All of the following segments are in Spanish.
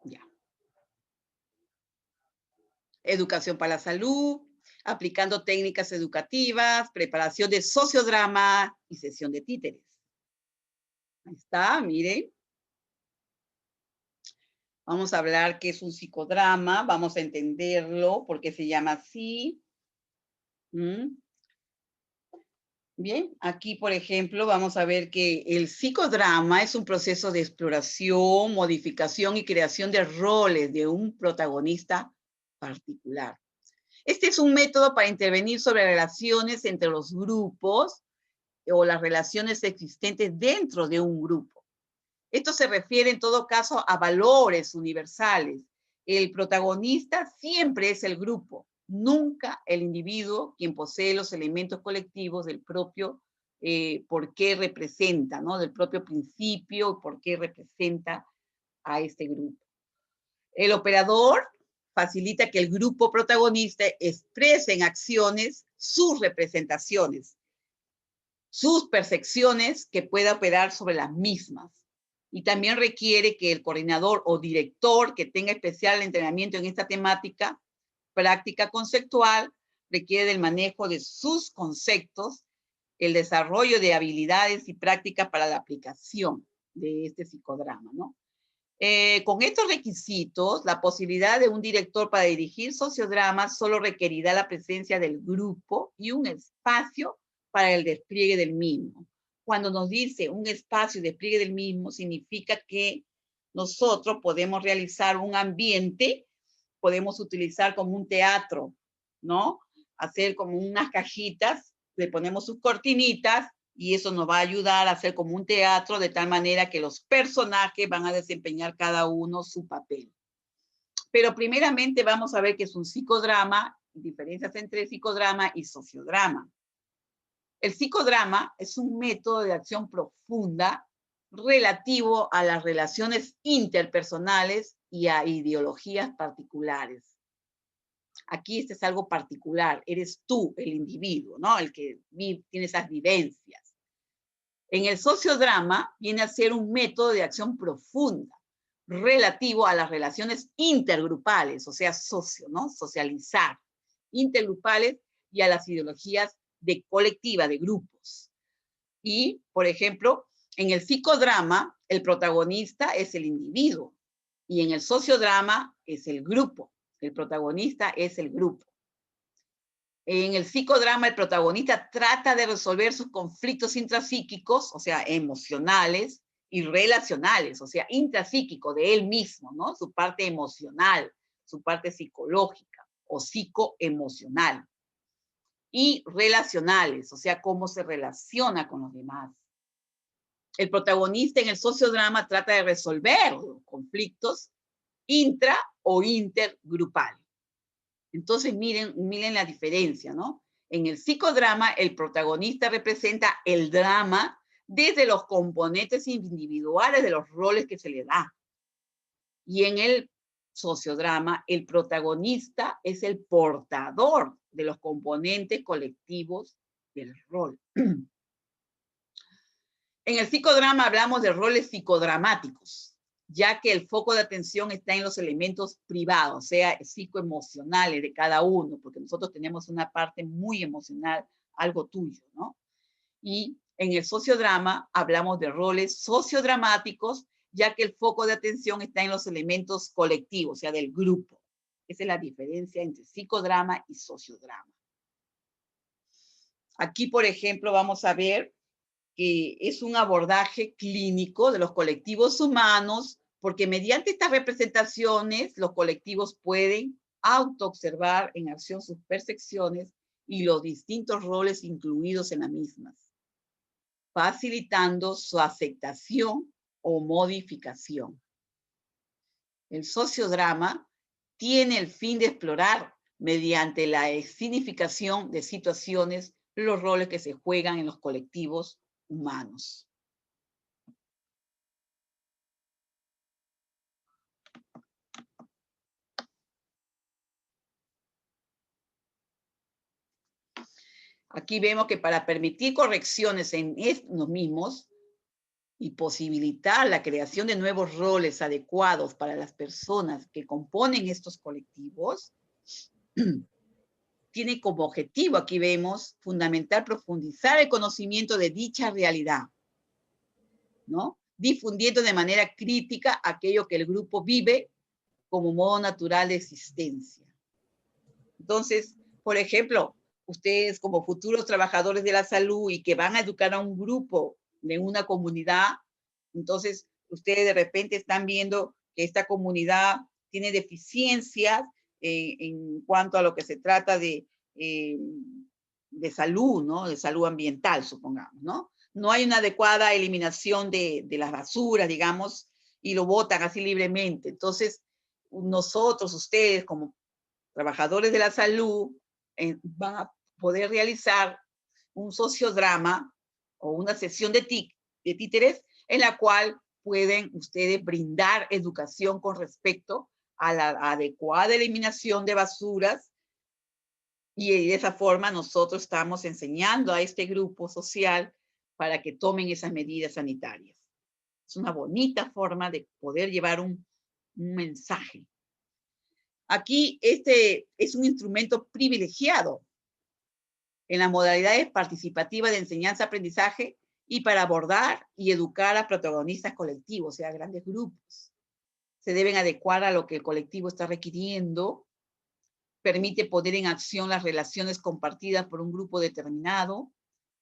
Ya. Educación para la salud, aplicando técnicas educativas, preparación de sociodrama y sesión de títeres. Ahí está, miren. Vamos a hablar qué es un psicodrama, vamos a entenderlo, por qué se llama así. Bien, aquí, por ejemplo, vamos a ver que el psicodrama es un proceso de exploración, modificación y creación de roles de un protagonista particular. Este es un método para intervenir sobre relaciones entre los grupos o las relaciones existentes dentro de un grupo. Esto se refiere en todo caso a valores universales. El protagonista siempre es el grupo, nunca el individuo quien posee los elementos colectivos del propio por qué representa, ¿no? Del propio principio, por qué representa a este grupo. El operador facilita que el grupo protagonista exprese en acciones sus representaciones, sus percepciones que pueda operar sobre las mismas. Y también requiere que el coordinador o director que tenga especial entrenamiento en esta temática, práctica conceptual, requiere del manejo de sus conceptos, el desarrollo de habilidades y prácticas para la aplicación de este psicodrama, ¿no? Con estos requisitos, la posibilidad de un director para dirigir sociodramas solo requerirá la presencia del grupo y un espacio para el despliegue del mismo. Cuando nos dice un espacio y despliegue del mismo, significa que nosotros podemos realizar un ambiente, podemos utilizar como un teatro, ¿no? Hacer como unas cajitas, le ponemos sus cortinitas y eso nos va a ayudar a hacer como un teatro de tal manera que los personajes van a desempeñar cada uno su papel. Pero primeramente vamos a ver qué es un psicodrama, diferencias entre psicodrama y sociodrama. El psicodrama es un método de acción profunda relativo a las relaciones interpersonales y a ideologías particulares. Aquí este es algo particular, eres tú el individuo, ¿no? El que tiene esas vivencias. En el sociodrama viene a ser un método de acción profunda relativo a las relaciones intergrupales, o sea, ¿no? Socializar, intergrupales y a las ideologías de colectiva, de grupos. Y, por ejemplo, en el psicodrama, el protagonista es el individuo y en el sociodrama es el grupo. El protagonista es el grupo. En el psicodrama, el protagonista trata de resolver sus conflictos intrapsíquicos, o sea, emocionales, y relacionales, o sea, intrapsíquico de él mismo, ¿no? Su parte emocional, su parte psicológica o psicoemocional. Y relacionales, o sea, cómo se relaciona con los demás. El protagonista en el sociodrama trata de resolver los conflictos intra o intergrupales. Entonces, miren la diferencia, ¿no? En el psicodrama, el protagonista representa el drama desde los componentes individuales de los roles que se le da. Y en el sociodrama, el protagonista es el portador de los componentes colectivos del rol. En el psicodrama hablamos de roles psicodramáticos, ya que el foco de atención está en los elementos privados, o sea, psicoemocionales de cada uno, porque nosotros tenemos una parte muy emocional, algo tuyo, ¿no? Y en el sociodrama hablamos de roles sociodramáticos, ya que el foco de atención está en los elementos colectivos, o sea, del grupo. Esa es la diferencia entre psicodrama y sociodrama. Aquí, por ejemplo, vamos a ver que es un abordaje clínico de los colectivos humanos, porque mediante estas representaciones los colectivos pueden autoobservar en acción sus percepciones y los distintos roles incluidos en las mismas, facilitando su aceptación o modificación. El sociodrama tiene el fin de explorar, mediante la significación de situaciones, los roles que se juegan en los colectivos humanos. Aquí vemos que para permitir correcciones en los mismos y posibilitar la creación de nuevos roles adecuados para las personas que componen estos colectivos, tiene como objetivo, aquí vemos, fundamental profundizar el conocimiento de dicha realidad, ¿no? Difundiendo de manera crítica aquello que el grupo vive como modo natural de existencia. Entonces, por ejemplo, ustedes como futuros trabajadores de la salud y que van a educar a un grupo de una comunidad, entonces ustedes de repente están viendo que esta comunidad tiene deficiencias en cuanto a lo que se trata de salud, ¿no? De salud ambiental, supongamos, ¿no? No hay una adecuada eliminación de las basuras, digamos, y lo botan así libremente. Entonces, nosotros, ustedes como trabajadores de la salud, van a poder realizar un sociodrama o una sesión de títeres en la cual pueden ustedes brindar educación con respecto a la adecuada eliminación de basuras, y de esa forma nosotros estamos enseñando a este grupo social para que tomen esas medidas sanitarias. Es una bonita forma de poder llevar un mensaje. Aquí este es un instrumento privilegiado en las modalidades participativas de enseñanza-aprendizaje y para abordar y educar a protagonistas colectivos, o sea, grandes grupos. Se deben adecuar a lo que el colectivo está requiriendo, permite poner en acción las relaciones compartidas por un grupo determinado,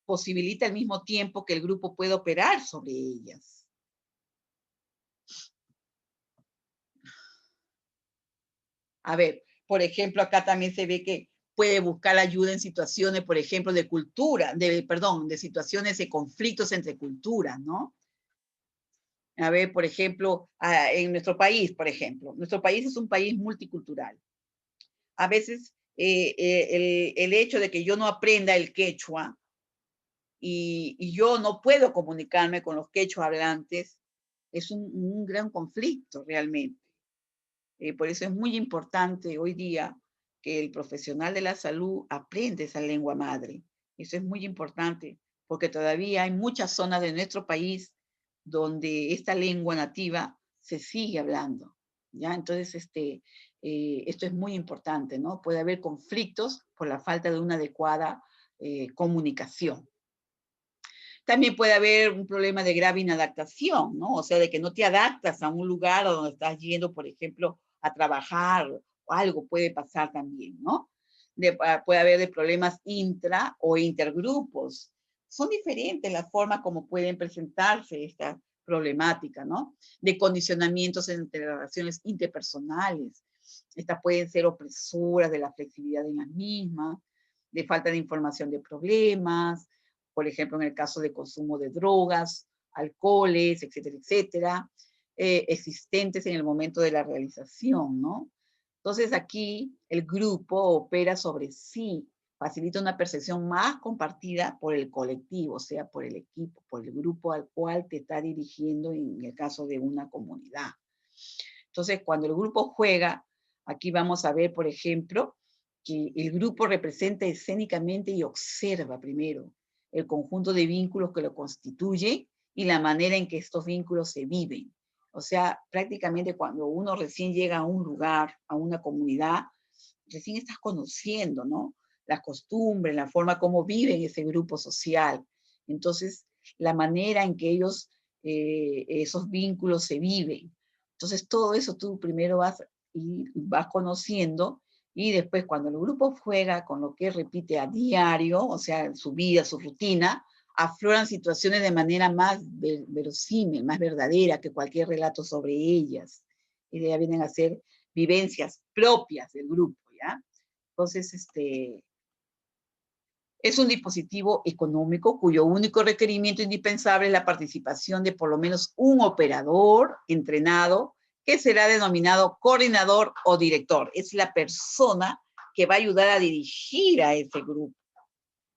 posibilita al mismo tiempo que el grupo pueda operar sobre ellas. A ver, por ejemplo, acá también se ve que puede buscar ayuda en situaciones, por ejemplo, de cultura, de situaciones de conflictos entre culturas, ¿no? A ver, por ejemplo, en nuestro país, por ejemplo, nuestro país es un país multicultural. A veces el hecho de que yo no aprenda el quechua y yo no puedo comunicarme con los quechua hablantes es un gran conflicto realmente. Por eso es muy importante hoy día que el profesional de la salud aprenda esa lengua madre. Eso es muy importante porque todavía hay muchas zonas de nuestro país donde esta lengua nativa se sigue hablando, ¿ya? Entonces, esto es muy importante, ¿no? Puede haber conflictos por la falta de una adecuada comunicación. También puede haber un problema de grave inadaptación, ¿no? O sea, de que no te adaptas a un lugar donde estás yendo, por ejemplo, a trabajar, o algo puede pasar también, ¿no? Puede haber de problemas intra o intergrupos. Son diferentes las formas como pueden presentarse esta problemática, ¿no? De condicionamientos entre relaciones interpersonales. Estas pueden ser opresoras de la flexibilidad en las mismas, de falta de información de problemas, por ejemplo, en el caso de consumo de drogas, alcoholes, etcétera, etcétera, existentes en el momento de la realización, ¿no? Entonces aquí el grupo opera sobre sí, facilita una percepción más compartida por el colectivo, o sea, por el equipo, por el grupo al cual te está dirigiendo en el caso de una comunidad. Entonces, cuando el grupo juega, aquí vamos a ver, por ejemplo, que el grupo representa escénicamente y observa primero el conjunto de vínculos que lo constituyen y la manera en que estos vínculos se viven. O sea, prácticamente cuando uno recién llega a un lugar, a una comunidad, recién estás conociendo, ¿no? Las costumbres, la forma como viven ese grupo social. Entonces, la manera en que ellos, esos vínculos se viven. Entonces, todo eso tú primero vas conociendo y después cuando el grupo juega con lo que repite a diario, o sea, su vida, su rutina, afloran situaciones de manera más verosímil, más verdadera que cualquier relato sobre ellas. Y ya vienen a ser vivencias propias del grupo, ¿ya? Entonces, es un dispositivo económico cuyo único requerimiento indispensable es la participación de por lo menos un operador entrenado que será denominado coordinador o director. Es la persona que va a ayudar a dirigir a ese grupo.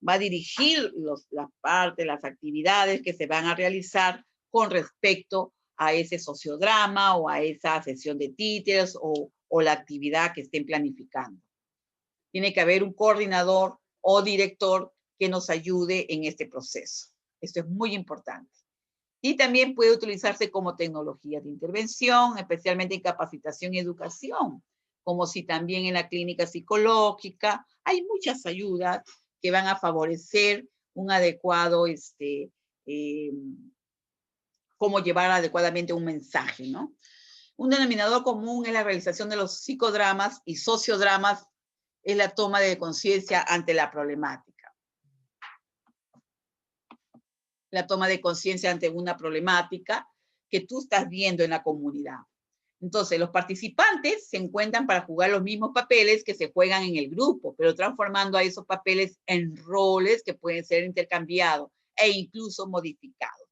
Va a dirigir las partes, las actividades que se van a realizar con respecto a ese sociodrama o a esa sesión de títeres o la actividad que estén planificando. Tiene que haber un coordinador o director que nos ayude en este proceso. Esto es muy importante. Y también puede utilizarse como tecnología de intervención, especialmente en capacitación y educación, como si también en la clínica psicológica. Hay muchas ayudas que van a favorecer un adecuado, cómo llevar adecuadamente un mensaje, ¿no? Un denominador común es la realización de los psicodramas y sociodramas, es la toma de conciencia ante la problemática. La toma de conciencia ante una problemática que tú estás viendo en la comunidad. Entonces, los participantes se encuentran para jugar los mismos papeles que se juegan en el grupo, pero transformando a esos papeles en roles que pueden ser intercambiados e incluso modificados.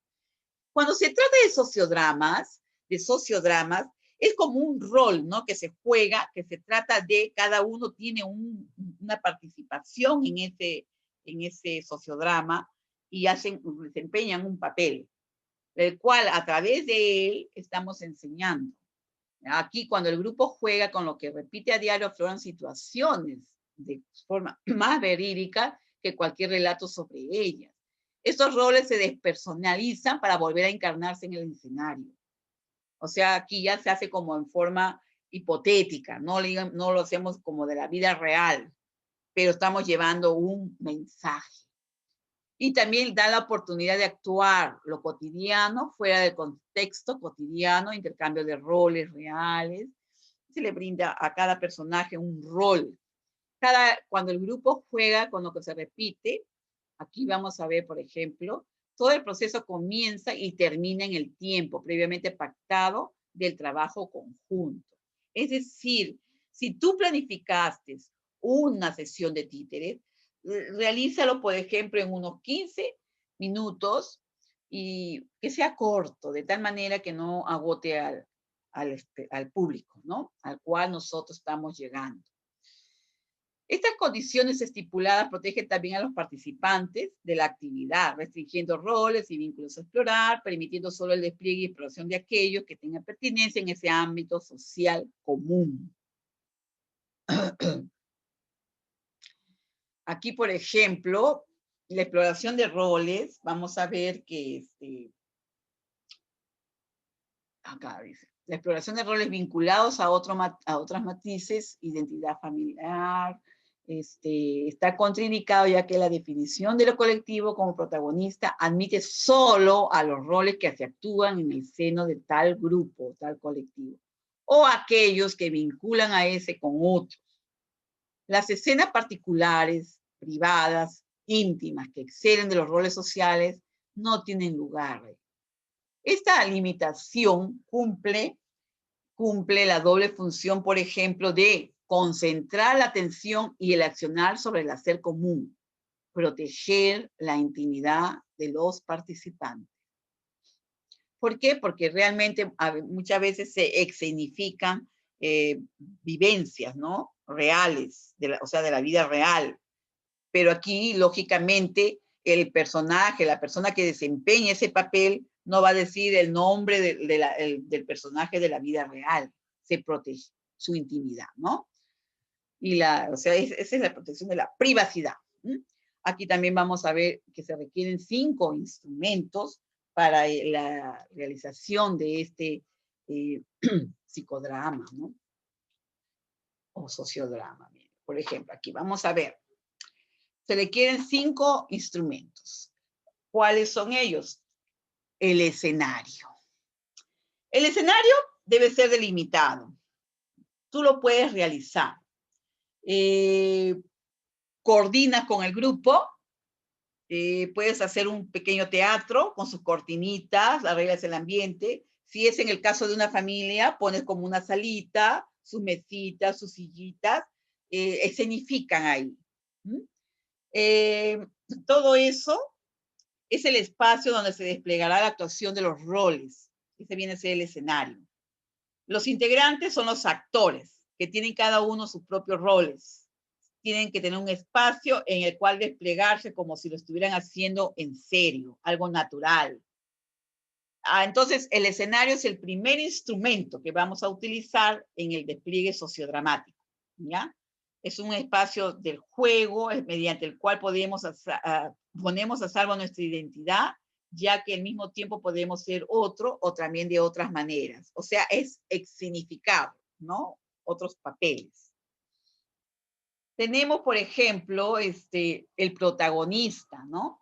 Cuando se trata de sociodramas, es como un rol, ¿no? Que se juega, que se trata de, cada uno tiene una participación en ese sociodrama y desempeñan un papel, el cual a través de él estamos enseñando. Aquí, cuando el grupo juega con lo que repite a diario, afloran situaciones de forma más verídica que cualquier relato sobre ellas. Estos roles se despersonalizan para volver a encarnarse en el escenario. O sea, aquí ya se hace como en forma hipotética, no lo hacemos como de la vida real, pero estamos llevando un mensaje. Y también da la oportunidad de actuar lo cotidiano fuera del contexto cotidiano, intercambio de roles reales. Se le brinda a cada personaje un rol. Cuando el grupo juega con lo que se repite, aquí vamos a ver, por ejemplo, todo el proceso comienza y termina en el tiempo previamente pactado del trabajo conjunto. Es decir, si tú planificaste una sesión de títeres, realízalo, por ejemplo, en unos 15 minutos y que sea corto, de tal manera que no agote al público, ¿no? Al cual nosotros estamos llegando. Estas condiciones estipuladas protegen también a los participantes de la actividad, restringiendo roles y vínculos a explorar, permitiendo solo el despliegue y exploración de aquellos que tengan pertinencia en ese ámbito social común. Aquí, por ejemplo, la exploración de roles, vamos a ver que acá dice, la exploración de roles vinculados a otras matices, identidad familiar, está contraindicado ya que la definición de lo colectivo como protagonista admite solo a los roles que se actúan en el seno de tal grupo, tal colectivo, o aquellos que vinculan a ese con otros. Las escenas particulares, privadas, íntimas, que exceden de los roles sociales, no tienen lugar. Esta limitación cumple la doble función, por ejemplo, de concentrar la atención y el accionar sobre el hacer común, proteger la intimidad de los participantes. ¿Por qué? Porque realmente muchas veces se escenifican vivencias, ¿no? Reales, o sea, de la vida real. Pero aquí, lógicamente, el personaje, la persona que desempeña ese papel, no va a decir el nombre del personaje de la vida real. Se protege su intimidad, ¿no? O sea, esa es la protección de la privacidad. Aquí también vamos a ver que se requieren 5 instrumentos para la realización de este psicodrama, ¿no? O sociodrama. Por ejemplo, aquí vamos a ver. Se requieren 5 instrumentos. ¿Cuáles son ellos? El escenario. El escenario debe ser delimitado. Tú lo puedes realizar. Coordinas con el grupo. Puedes hacer un pequeño teatro con sus cortinitas, arreglas el ambiente. Si es en el caso de una familia, pones como una salita, sus mesitas, sus sillitas, escenifican ahí. Todo eso es el espacio donde se desplegará la actuación de los roles. Ese viene a ser el escenario. Los integrantes son los actores, que tienen cada uno sus propios roles. Tienen que tener un espacio en el cual desplegarse como si lo estuvieran haciendo en serio, algo natural. Entonces, el escenario es el primer instrumento que vamos a utilizar en el despliegue sociodramático, ¿ya? Es un espacio del juego mediante el cual ponemos a salvo nuestra identidad, ya que al mismo tiempo podemos ser otro o también de otras maneras. O sea, es significado, ¿no? Otros papeles. Tenemos, por ejemplo, el protagonista, ¿no?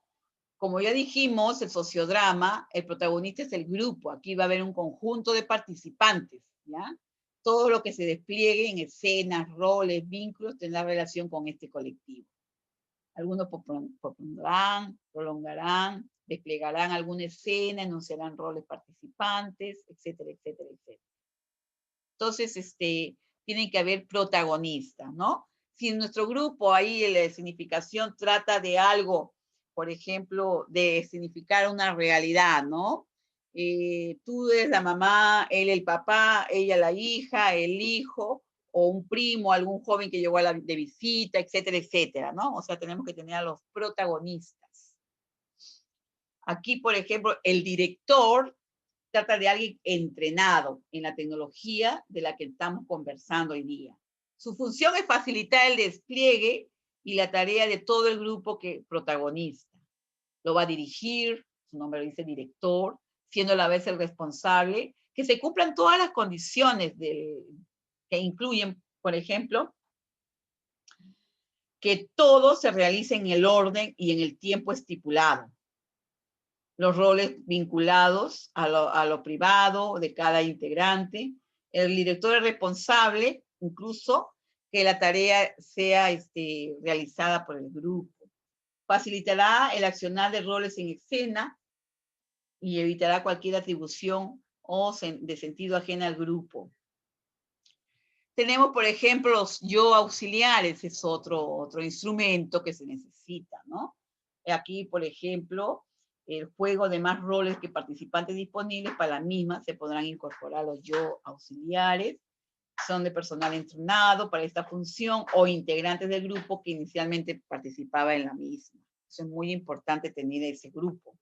Como ya dijimos, el sociodrama, el protagonista es el grupo. Aquí va a haber un conjunto de participantes, ¿ya? Todo lo que se despliegue en escenas, roles, vínculos, tendrá relación con este colectivo. Algunos propondrán, prolongarán, desplegarán alguna escena, enunciarán roles participantes, etcétera, etcétera, etcétera. Entonces, tienen que haber protagonistas, ¿no? Si en nuestro grupo ahí la significación trata de algo, por ejemplo, de significar una realidad, ¿no? Tú eres la mamá, él el papá, ella la hija, el hijo, o un primo, algún joven que llegó de visita, etcétera, etcétera, ¿no? O sea, tenemos que tener a los protagonistas. Aquí, por ejemplo, el director trata de alguien entrenado en la tecnología de la que estamos conversando hoy día. Su función es facilitar el despliegue y la tarea de todo el grupo que protagonista. Lo va a dirigir, su nombre lo dice director, siendo a la vez el responsable, que se cumplan todas las condiciones que incluyen, por ejemplo, que todo se realice en el orden y en el tiempo estipulado. Los roles vinculados a lo privado de cada integrante. El director es responsable, incluso, que la tarea sea realizada por el grupo. Facilitará el accionar de roles en escena y evitará cualquier atribución o de sentido ajeno al grupo. Tenemos, por ejemplo, los yo auxiliares, es otro instrumento que se necesita, ¿no? Aquí, por ejemplo, el juego de más roles que participantes disponibles para la misma, se podrán incorporar los yo auxiliares, son de personal entrenado para esta función o integrantes del grupo que inicialmente participaba en la misma. Eso es muy importante tener ese grupo.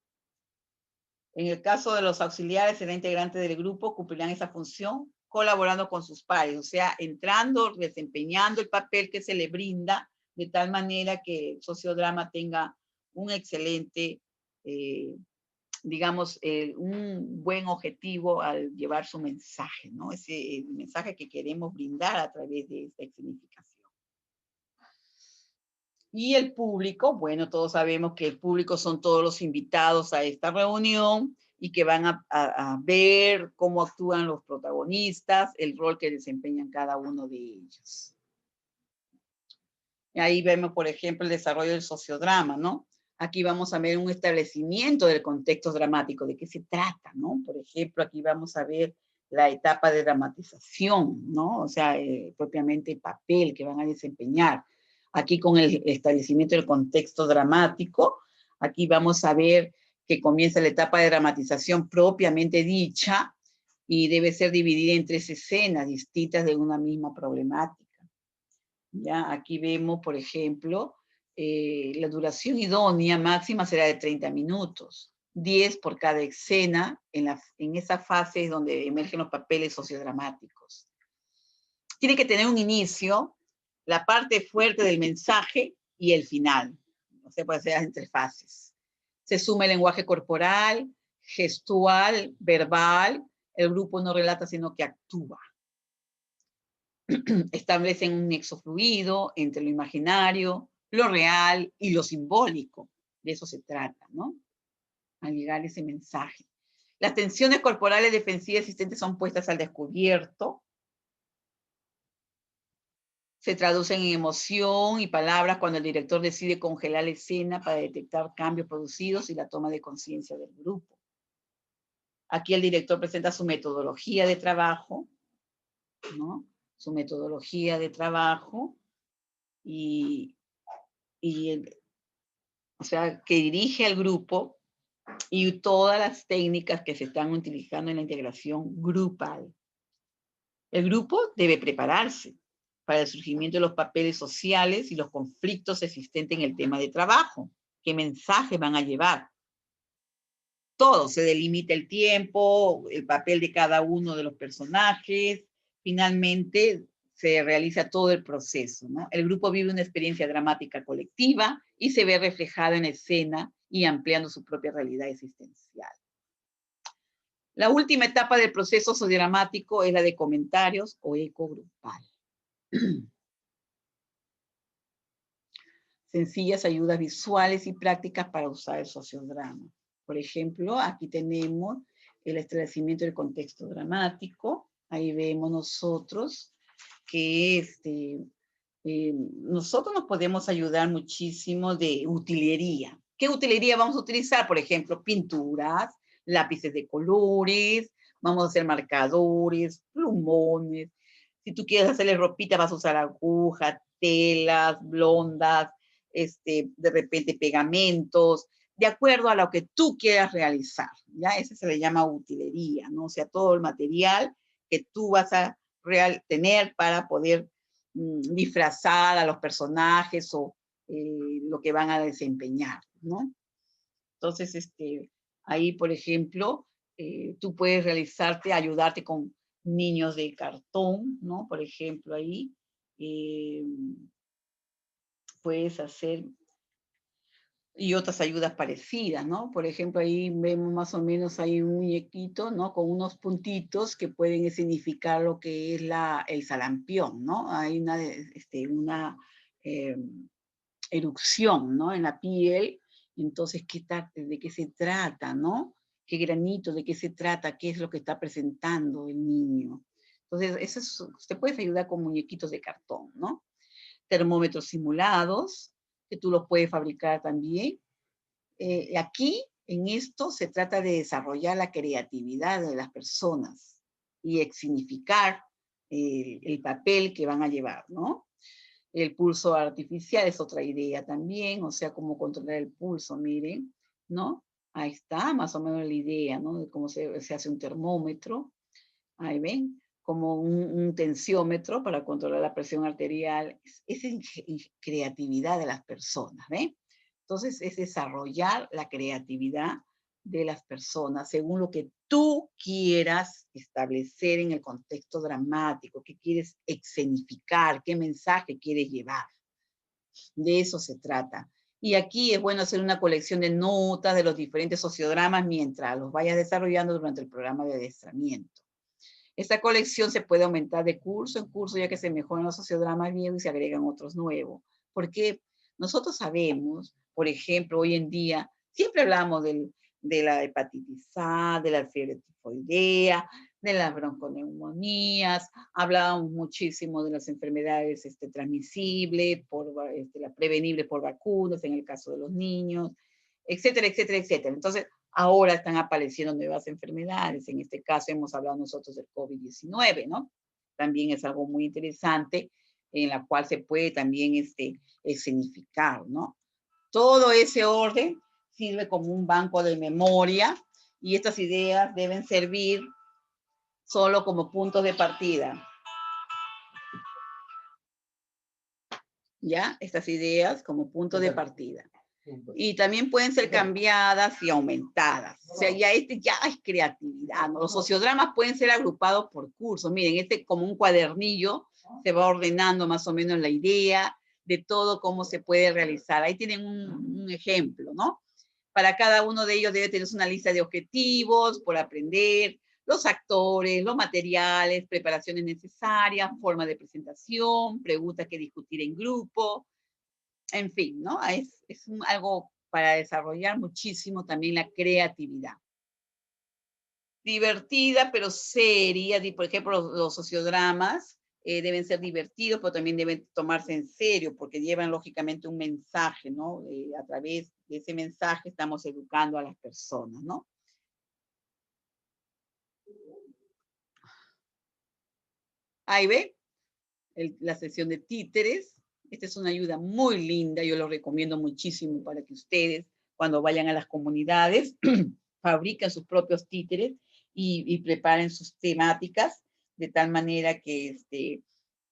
En el caso de los auxiliares, será integrante del grupo, cumplirán esa función colaborando con sus pares, o sea, entrando, desempeñando el papel que se le brinda, de tal manera que el sociodrama tenga un excelente, digamos, un buen objetivo al llevar su mensaje, ¿no? Ese mensaje que queremos brindar a través de esta significación. Y el público, bueno, todos sabemos que el público son todos los invitados a esta reunión y que van a ver cómo actúan los protagonistas, el rol que desempeñan cada uno de ellos. Y ahí vemos, por ejemplo, el desarrollo del sociodrama, ¿no? Aquí vamos a ver un establecimiento del contexto dramático, de qué se trata, ¿no? Por ejemplo, aquí vamos a ver la etapa de dramatización, ¿no? O sea, propiamente el papel que van a desempeñar. Aquí con el establecimiento del contexto dramático, aquí vamos a ver que comienza la etapa de dramatización propiamente dicha y debe ser dividida en 3 escenas distintas de una misma problemática. ¿Ya? Aquí vemos, por ejemplo, la duración idónea máxima será de 30 minutos, 10 por cada escena en esa fase donde emergen los papeles sociodramáticos. Tiene que tener un inicio, la parte fuerte del mensaje y el final. O sea, puede ser entre fases. Se suma el lenguaje corporal, gestual, verbal. El grupo no relata, sino que actúa. Establecen un nexo fluido entre lo imaginario, lo real y lo simbólico. De eso se trata, ¿no? Al llegar ese mensaje. Las tensiones corporales defensivas existentes son puestas al descubierto. Se traducen en emoción y palabras cuando el director decide congelar la escena para detectar cambios producidos y la toma de conciencia del grupo. Aquí el director presenta su metodología de trabajo, ¿no? Su metodología de trabajo o sea, que dirige al grupo y todas las técnicas que se están utilizando en la integración grupal. El grupo debe prepararse para el surgimiento de los papeles sociales y los conflictos existentes en el tema de trabajo. ¿Qué mensaje van a llevar? Todo, se delimita el tiempo, el papel de cada uno de los personajes. Finalmente, se realiza todo el proceso, ¿no? El grupo vive una experiencia dramática colectiva y se ve reflejada en escena y ampliando su propia realidad existencial. La última etapa del proceso sociodramático es la de comentarios o eco grupal. Sencillas ayudas visuales y prácticas para usar el sociodrama. Por ejemplo, aquí tenemos el establecimiento del contexto dramático. Ahí vemos nosotros que nosotros nos podemos ayudar muchísimo de utilería. ¿Qué utilería vamos a utilizar? Por ejemplo, pinturas, lápices de colores, vamos a hacer marcadores, plumones. Si tú quieres hacerle ropita, vas a usar agujas, telas, blondas, de repente pegamentos, de acuerdo a lo que tú quieras realizar, ¿ya? Ese se le llama utilería, ¿no? O sea, todo el material que tú vas a tener para poder disfrazar a los personajes o lo que van a desempeñar, ¿no? Entonces, ahí, por ejemplo, tú puedes ayudarte con niños de cartón, ¿no? Por ejemplo, ahí puedes hacer y otras ayudas parecidas, ¿no? Por ejemplo, ahí vemos más o menos ahí un muñequito, ¿no? Con unos puntitos que pueden significar lo que es el sarampión, ¿no? Hay una erupción, ¿no? En la piel. Entonces, ¿de qué se trata, no? ¿Qué granito, de qué se trata? ¿Qué es lo que está presentando el niño? Entonces, te puedes ayudar con muñequitos de cartón, ¿no? Termómetros simulados, que tú los puedes fabricar también. Aquí, en esto, se trata de desarrollar la creatividad de las personas y significar el papel que van a llevar, ¿no? El pulso artificial es otra idea también, o sea, cómo controlar el pulso, miren, ¿no? Ahí está, más o menos la idea, ¿no? De cómo se hace un termómetro. Ahí ven, como un tensiómetro para controlar la presión arterial. Es creatividad de las personas, ¿ven? Entonces, es desarrollar la creatividad de las personas según lo que tú quieras establecer en el contexto dramático, qué quieres escenificar, qué mensaje quieres llevar. De eso se trata. Y aquí es bueno hacer una colección de notas de los diferentes sociodramas mientras los vayas desarrollando durante el programa de adiestramiento. Esta colección se puede aumentar de curso en curso, ya que se mejoran los sociodramas viejos y se agregan otros nuevos. Porque nosotros sabemos, por ejemplo, hoy en día, siempre hablamos de la hepatitis A, de la fiebre tifoidea, de las bronconeumonías, hablábamos muchísimo de las enfermedades transmisibles, prevenibles por vacunas, en el caso de los niños, etcétera, etcétera, etcétera. Entonces, ahora están apareciendo nuevas enfermedades. En este caso hemos hablado nosotros del COVID-19, ¿no? También es algo muy interesante en la cual se puede también escenificar, ¿no? Todo ese orden sirve como un banco de memoria y estas ideas deben servir solo como puntos de partida. ¿Ya? Estas ideas como punto de partida. Y también pueden ser cambiadas y aumentadas. O sea, ya es creatividad, ¿no? Los sociodramas pueden ser agrupados por cursos. Miren, como un cuadernillo, se va ordenando más o menos la idea de todo cómo se puede realizar. Ahí tienen un ejemplo, ¿no? Para cada uno de ellos debe tener una lista de objetivos por aprender, los actores, los materiales, preparaciones necesarias, forma de presentación, preguntas que discutir en grupo, en fin, ¿no? Es algo para desarrollar muchísimo también la creatividad. Divertida, pero seria. Por ejemplo, los sociodramas deben ser divertidos, pero también deben tomarse en serio, porque llevan lógicamente un mensaje, ¿no? A través de ese mensaje estamos educando a las personas, ¿no? Ahí ve la sesión de títeres. Esta es una ayuda muy linda, yo lo recomiendo muchísimo para que ustedes, cuando vayan a las comunidades, fabriquen sus propios títeres y preparen sus temáticas de tal manera que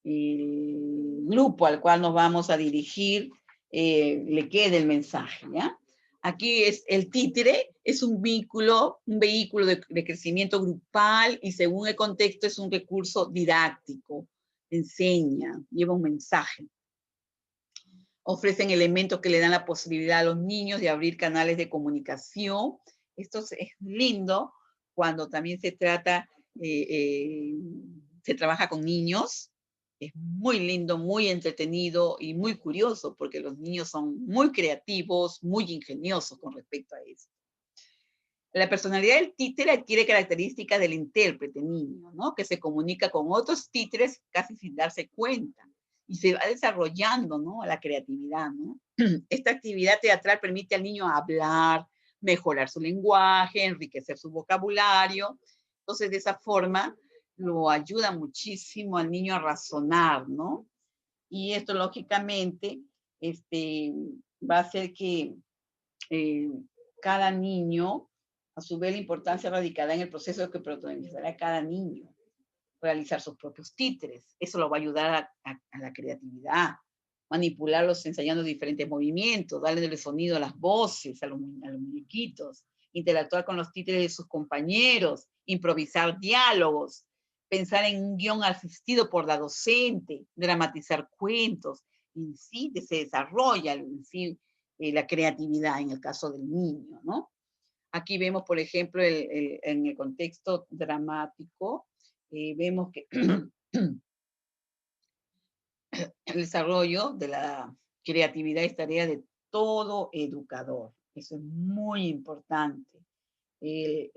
el grupo al cual nos vamos a dirigir le quede el mensaje, ¿ya? Aquí el títere es un vehículo de crecimiento grupal y según el contexto es un recurso didáctico enseña, lleva un mensaje. Ofrecen elementos que le dan la posibilidad a los niños de abrir canales de comunicación. Esto es lindo cuando también se trata, se trabaja con niños. Es muy lindo, muy entretenido y muy curioso porque los niños son muy creativos, muy ingeniosos con respecto a eso. La personalidad del títere adquiere características del intérprete niño, ¿no? Que se comunica con otros títeres casi sin darse cuenta y se va desarrollando, ¿no? La creatividad, ¿no? Esta actividad teatral permite al niño hablar, mejorar su lenguaje, enriquecer su vocabulario. Entonces, de esa forma, lo ayuda muchísimo al niño a razonar, ¿no? Y esto, lógicamente, va a hacer que eh, cada niño, a su vez, la importancia radicará en el proceso que protagonizará cada niño, realizar sus propios títeres. Eso lo va a ayudar a la creatividad, manipularlos ensayando diferentes movimientos, darle el sonido a las voces, a los muñequitos, interactuar con los títeres de sus compañeros, improvisar diálogos, pensar en un guión asistido por la docente, dramatizar cuentos, y sí se desarrolla en sí, la creatividad en el caso del niño, ¿no? Aquí vemos, por ejemplo, en el contexto dramático, vemos que el desarrollo de la creatividad es tarea de todo educador. Eso es muy importante. El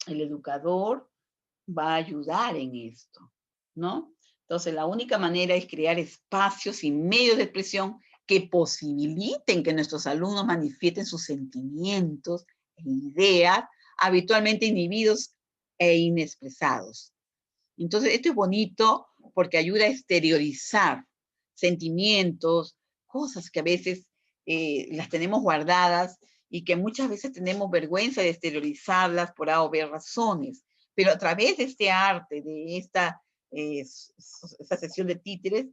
educador va a ayudar en esto, ¿no? Entonces, la única manera es crear espacios y medios de expresión que posibiliten que nuestros alumnos manifiesten sus sentimientos e ideas habitualmente inhibidos e inexpresados. Entonces, esto es bonito porque ayuda a exteriorizar sentimientos, cosas que a veces las tenemos guardadas y que muchas veces tenemos vergüenza de exteriorizarlas por A o B razones. Pero a través de este arte, de esta sesión de títeres,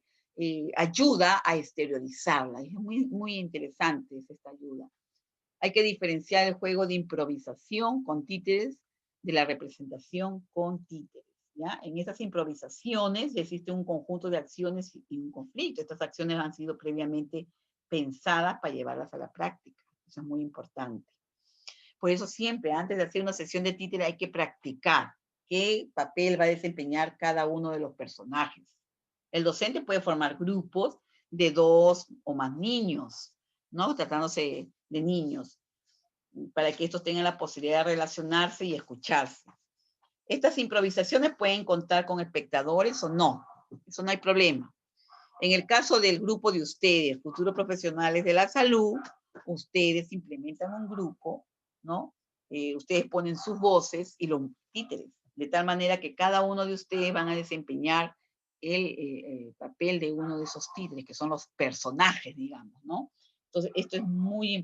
ayuda a exteriorizarla. Es muy, muy interesante esta ayuda. Hay que diferenciar el juego de improvisación con títeres de la representación con títeres. ¿Ya? En esas improvisaciones existe un conjunto de acciones y un conflicto. Estas acciones han sido previamente pensadas para llevarlas a la práctica. Eso es muy importante. Por eso siempre, antes de hacer una sesión de títere, hay que practicar qué papel va a desempeñar cada uno de los personajes. El docente puede formar grupos de 2 o más niños, ¿no? Tratándose de niños, para que estos tengan la posibilidad de relacionarse y escucharse. Estas improvisaciones pueden contar con espectadores o no, eso no hay problema. En el caso del grupo de ustedes, futuros profesionales de la salud, ustedes implementan un grupo, ¿no? Ustedes ponen sus voces y los títeres, de tal manera que cada uno de ustedes van a desempeñar el papel de uno de esos títeres, que son los personajes, digamos, ¿no? Entonces, esto es muy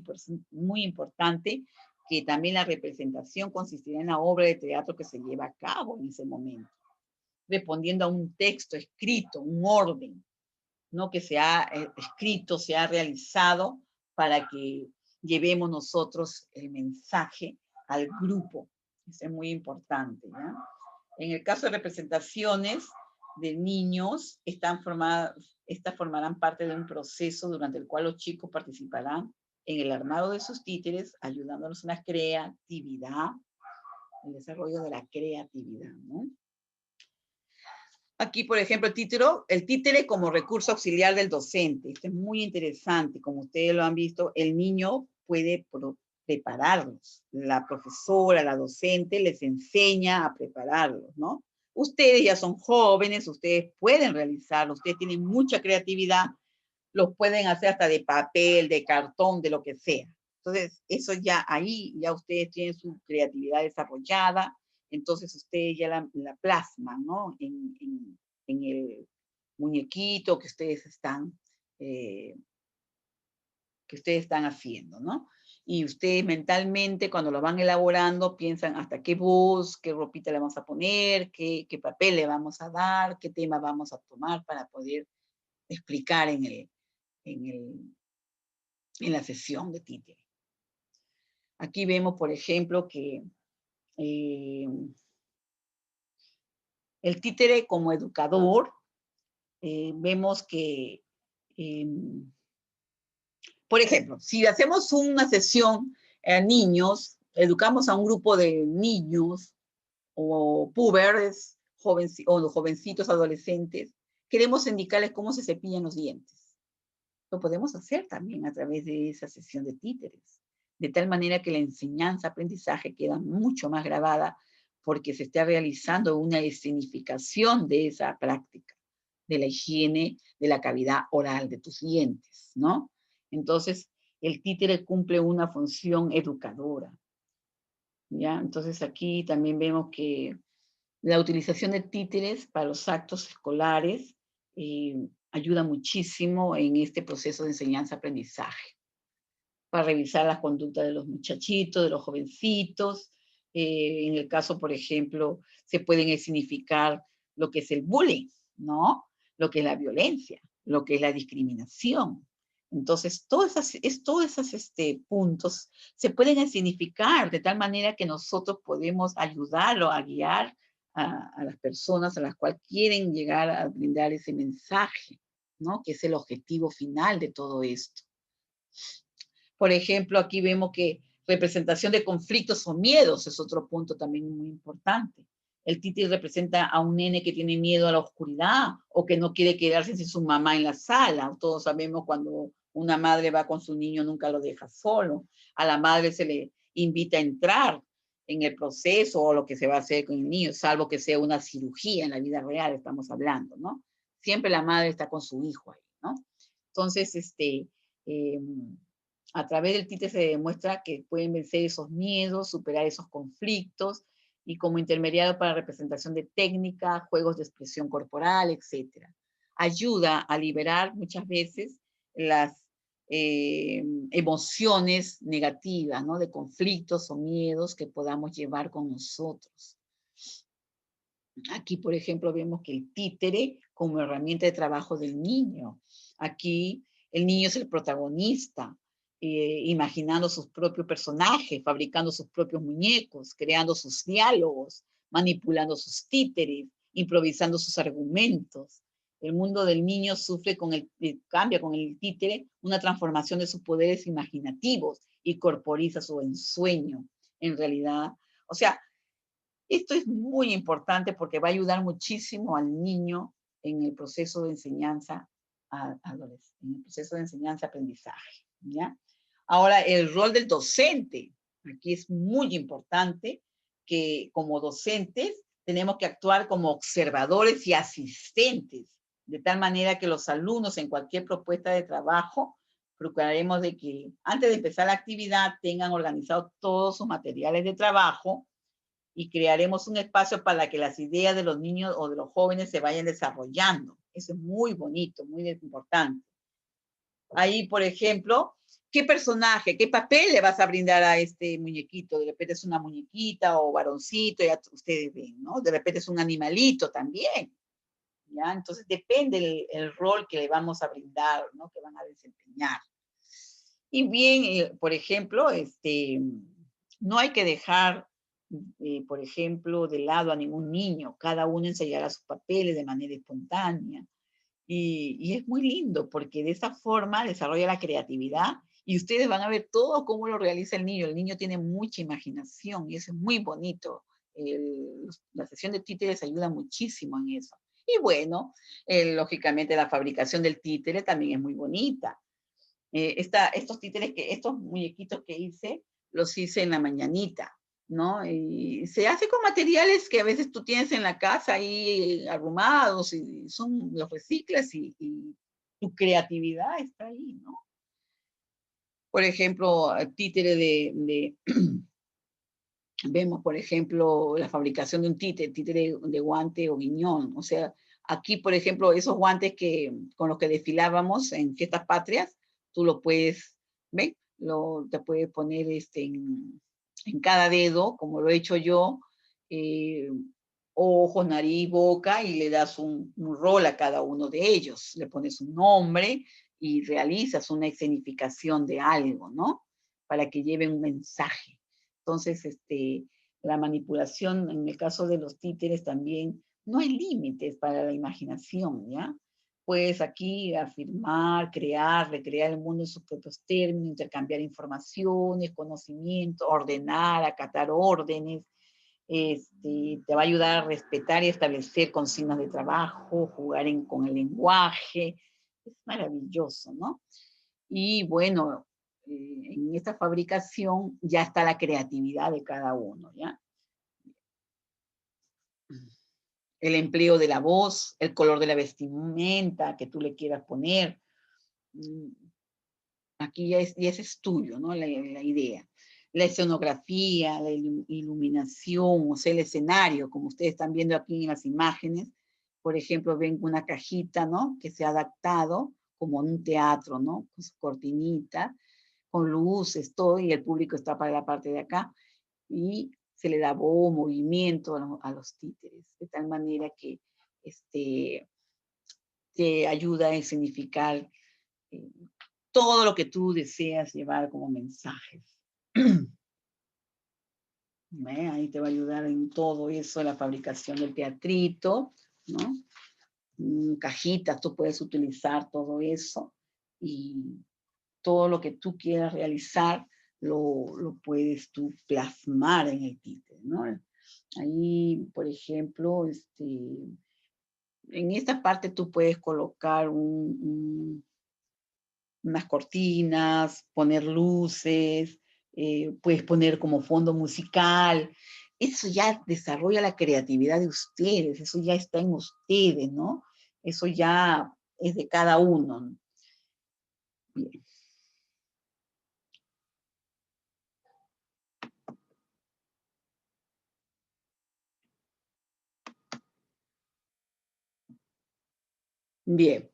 importante, que también la representación consistirá en la obra de teatro que se lleva a cabo en ese momento, respondiendo a un texto escrito, un orden, ¿no? Que se ha escrito, se ha realizado para que llevemos nosotros el mensaje al grupo. Eso es muy importante, ¿ya? En el caso de representaciones de niños, estas formarán parte de un proceso durante el cual los chicos participarán en el armado de sus títeres, ayudándonos en la creatividad, el desarrollo de la creatividad, ¿no? Aquí, por ejemplo, el títere como recurso auxiliar del docente. Esto es muy interesante. Como ustedes lo han visto, el niño puede prepararlos. La profesora, la docente les enseña a prepararlos, ¿no? Ustedes ya son jóvenes, ustedes pueden realizarlo, ustedes tienen mucha creatividad, los pueden hacer hasta de papel, de cartón, de lo que sea. Entonces, eso ya ahí, ya ustedes tienen su creatividad desarrollada, entonces ustedes ya la plasman, ¿no? En el muñequito eh, que ustedes están haciendo, ¿no? Y ustedes mentalmente, cuando lo van elaborando, piensan hasta qué voz, qué ropita le vamos a poner, qué papel le vamos a dar, qué tema vamos a tomar para poder explicar en, el, en la sesión de títere. Aquí vemos, por ejemplo, que el títere como educador vemos que, por ejemplo, si hacemos una sesión a niños, educamos a un grupo de niños o púberes, o jovencitos adolescentes, queremos indicarles cómo se cepillan los dientes. Lo podemos hacer también a través de esa sesión de títeres, de tal manera que la enseñanza-aprendizaje queda mucho más grabada porque se está realizando una escenificación de esa práctica, de la higiene de la cavidad oral de tus dientes, ¿no? Entonces, el títere cumple una función educadora, ¿ya? Entonces, aquí también vemos que la utilización de títeres para los actos escolares ayuda muchísimo en este proceso de enseñanza-aprendizaje, para revisar las conductas de los muchachitos, de los jovencitos. En el caso, por ejemplo, se pueden significar lo que es el bullying, ¿no? Lo que es la violencia, lo que es la discriminación. Entonces, todos esos puntos se pueden significar de tal manera que nosotros podemos ayudarlo a guiar a las personas a las cuales quieren llegar a brindar ese mensaje, ¿no? Que es el objetivo final de todo esto. Por ejemplo, aquí vemos que representación de conflictos o miedos es otro punto también muy importante. El títere representa a un nene que tiene miedo a la oscuridad o que no quiere quedarse sin su mamá en la sala. Todos sabemos cuando una madre va con su niño, nunca lo deja solo. A la madre se le invita a entrar en el proceso o lo que se va a hacer con el niño, salvo que sea una cirugía en la vida real, estamos hablando, ¿no? Siempre la madre está con su hijo ahí, ¿no? Entonces, eh, a través del títere se demuestra que pueden vencer esos miedos, superar esos conflictos, y como intermediario para representación de técnica, juegos de expresión corporal, etc. Ayuda a liberar muchas veces las emociones negativas, ¿no? De conflictos o miedos que podamos llevar con nosotros. Aquí, por ejemplo, vemos que el títere como herramienta de trabajo del niño. Aquí el niño es el protagonista, imaginando sus propios personajes, fabricando sus propios muñecos, creando sus diálogos, manipulando sus títeres, improvisando sus argumentos. El mundo del niño sufre cambia con el títere una transformación de sus poderes imaginativos y corporiza su ensueño. En realidad, o sea, esto es muy importante porque va a ayudar muchísimo al niño en el proceso de enseñanza, en el proceso de enseñanza-aprendizaje, ¿ya? Ahora, el rol del docente. Aquí es muy importante que como docentes tenemos que actuar como observadores y asistentes, de tal manera que los alumnos en cualquier propuesta de trabajo procuraremos de que antes de empezar la actividad tengan organizados todos sus materiales de trabajo y crearemos un espacio para que las ideas de los niños o de los jóvenes se vayan desarrollando. Eso es muy bonito, muy importante. Ahí, por ejemplo, ¿qué personaje, qué papel le vas a brindar a este muñequito? De repente es una muñequita o varoncito, ya ustedes ven, ¿no? De repente es un animalito también, ¿ya? Entonces depende el rol que le vamos a brindar, ¿no? Que van a desempeñar. Y bien, por ejemplo, no hay que dejar, por ejemplo, de lado a ningún niño. Cada uno ensayará sus papeles de manera espontánea. Y es muy lindo porque de esa forma desarrolla la creatividad y ustedes van a ver todo cómo lo realiza el niño. El niño tiene mucha imaginación y eso es muy bonito. La sesión de títeres ayuda muchísimo en eso. Y bueno, lógicamente la fabricación del títere también es muy bonita. Estos muñequitos que hice, los hice en la mañanita, ¿no? Y se hace con materiales que a veces tú tienes en la casa ahí arrumados y los reciclas y tu creatividad está ahí, ¿no? Por ejemplo, títere vemos, por ejemplo, la fabricación de un títere de guante o guiñón. O sea, aquí, por ejemplo, esos guantes con los que desfilábamos en fiestas patrias, tú lo puedes, ¿ven? Te puedes poner en cada dedo, como lo he hecho yo, eh, ojos, nariz, boca, y le das un rol a cada uno de ellos. Le pones un nombre y realizas una escenificación de algo, ¿no? Para que lleve un mensaje. Entonces, la manipulación, en el caso de los títeres también, no hay límites para la imaginación, ¿ya? puedes aquí afirmar, crear, recrear el mundo en sus propios términos, intercambiar informaciones, conocimiento, ordenar, acatar órdenes. Te va a ayudar a respetar y establecer consignas de trabajo, jugar con el lenguaje. Es maravilloso, ¿no? Y bueno, en esta fabricación ya está la creatividad de cada uno, ¿ya? El empleo de la voz, el color de la vestimenta que tú le quieras poner. Aquí ya ese es tuyo, ¿no? La idea. La escenografía, la iluminación, o sea, el escenario, como ustedes están viendo aquí en las imágenes. Por ejemplo, ven una cajita, ¿no? Que se ha adaptado como en un teatro, ¿no? Con su cortinita, con luces, todo, y el público está para la parte de acá. Y se le da voz, movimiento a los títeres, de tal manera que te ayuda a significar todo lo que tú deseas llevar como mensajes. Ahí te va a ayudar en todo eso, la fabricación del teatrito, ¿no? Cajitas, tú puedes utilizar todo eso y todo lo que tú quieras realizar lo puedes tú plasmar en el títere, ¿no? Ahí, por ejemplo, en esta parte tú puedes colocar unas cortinas, poner luces, puedes poner como fondo musical. Eso ya desarrolla la creatividad de ustedes, eso ya está en ustedes, ¿no? Eso ya es de cada uno. Bien. Bien.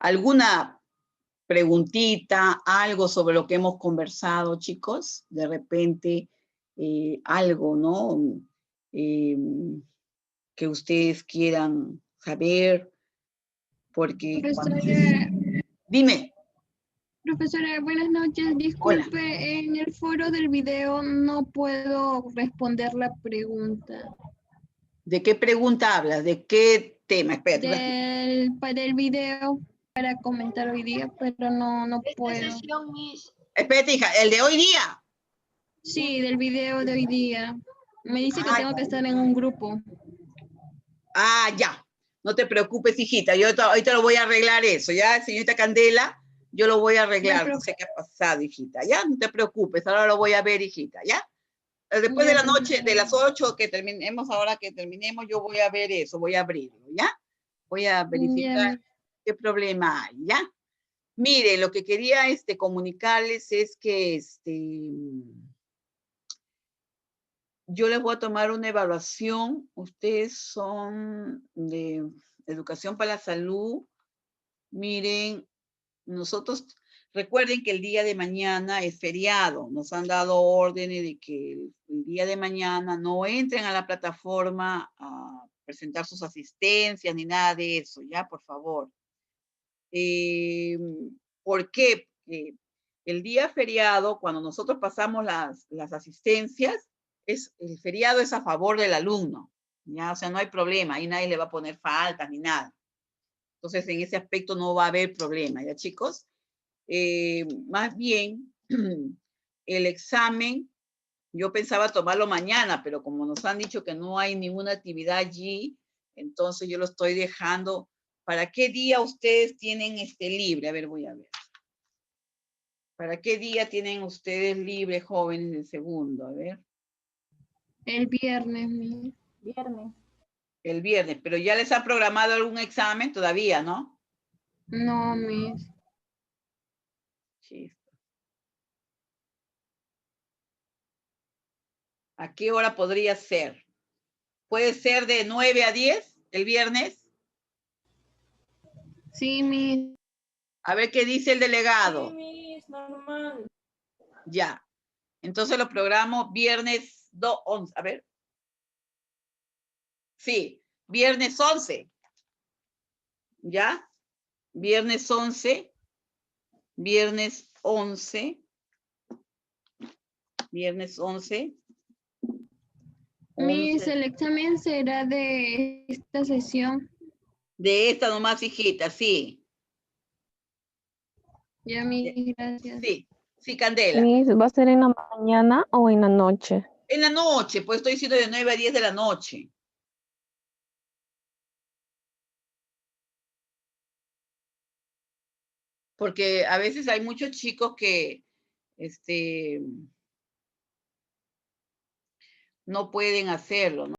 ¿Alguna preguntita, algo sobre lo que hemos conversado, chicos? De repente, algo, ¿no? Que ustedes quieran saber, porque Profesora, dime. profesora, buenas noches. Hola. Disculpe, en el foro del video no puedo responder la pregunta. ¿De qué pregunta hablas? ¿De qué tema? Espérate. Para el video para comentar hoy día, pero no puedo. Espérate, hija, ¿el de hoy día? Sí, del video de hoy día. Me dice que Ah, tengo que estar en un grupo. ya. No te preocupes, hijita. Yo ahorita lo voy a arreglar eso, ¿ya? Señorita Candela, yo lo voy a arreglar. No sé qué ha pasado, hijita, ¿ya? No te preocupes, ahora lo voy a ver, hijita, ¿ya? Después de la noche, de las 8 que terminemos, ahora que terminemos, yo voy a ver eso, voy a abrirlo, ¿ya? Voy a verificar qué problema hay, ¿ya? Mire, lo que quería comunicarles es que yo les voy a tomar una evaluación. Ustedes son de Educación para la Salud. Miren, nosotros, recuerden que el día de mañana es feriado. Nos han dado órdenes de que el día de mañana no entren a la plataforma a presentar sus asistencias ni nada de eso, ¿ya? Por favor. ¿Por qué? Porque el día feriado, cuando nosotros pasamos las asistencias, el feriado es a favor del alumno, ¿ya? O sea, no hay problema, ahí nadie le va a poner faltas ni nada. Entonces, en ese aspecto no va a haber problema, ¿ya, chicos? Más bien, el examen, yo pensaba tomarlo mañana, pero como nos han dicho que no hay ninguna actividad allí, entonces yo lo estoy dejando. ¿Para qué día ustedes tienen libre? A ver, voy a ver. ¿Para qué día tienen ustedes libre, jóvenes, el segundo? A ver. El viernes. Viernes. El viernes, pero ya les ha programado algún examen todavía, ¿no? No, mis. Sí. ¿A qué hora podría ser? ¿Puede ser de 9 a 10 el viernes? Sí, mis. A ver qué dice el delegado. Sí, mis, normal. Ya. Entonces lo programo viernes 11. A ver. Sí, viernes 11. ¿Ya? Viernes 11. Viernes 11. Viernes 11. Miss, 11. el examen será de esta sesión. De esta nomás, hijita, sí. Ya, Miss, gracias. Sí, sí, Candela. Miss, ¿va a ser en la mañana o en la noche? En la noche, pues estoy diciendo de 9 a 10 de la noche. Porque a veces hay muchos chicos que no pueden hacerlo, ¿no?